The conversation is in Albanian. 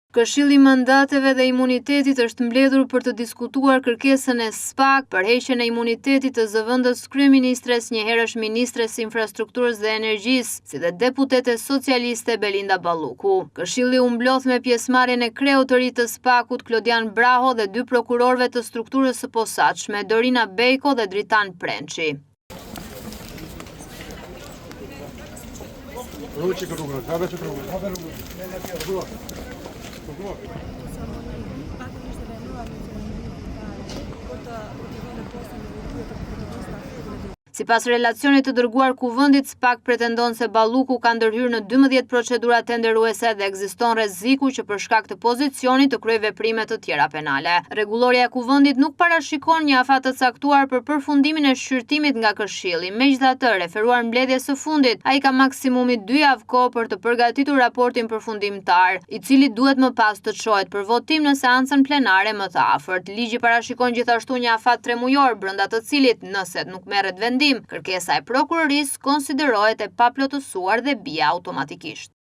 Këshilli i Mandateve dhe Imunitetit është mbledhur për të diskutuar kërkesën e SPAK për heqjen e imunitetit të zëvendës kryeministres, njëherësh ministres infrastrukturës dhe energjisë, si dhe deputete socialiste Belinda Balluku. Këshilli u mblodh me pjesëmarrjen e kreut të ri të SPAK-ut Klodian Braho dhe dy prokurorëve të strukturës së posaçme, Dorina Bejko dhe Dritan Prençi. Sipas relacionit të dërguar kuvendit, SPAK pretendon se Balluku ka ndërhyrë në 12 procedura tenderuese dhe ekziston rreziku që për shkak të pozicionit të kryejë veprime të tjera penale. Rregullorja e kuvendit nuk parashikon një afat të caktuar për përfundimin e shqyrtimit nga Këshilli. Megjithatë, referuar mbledhjes së fundit, ai ka maksimumi 2 javë kohë për të përgatitur raportin përfundimtar, i cili duhet më pas të çohet për votim në seancën plenare më të afërt. Ligji parashikon gjithashtu një afat 3 mujor, brenda të cilit, nëse nuk merret vendim, kërkesa e prokurorisë konsiderohet e paplotësuar dhe bie automatikisht.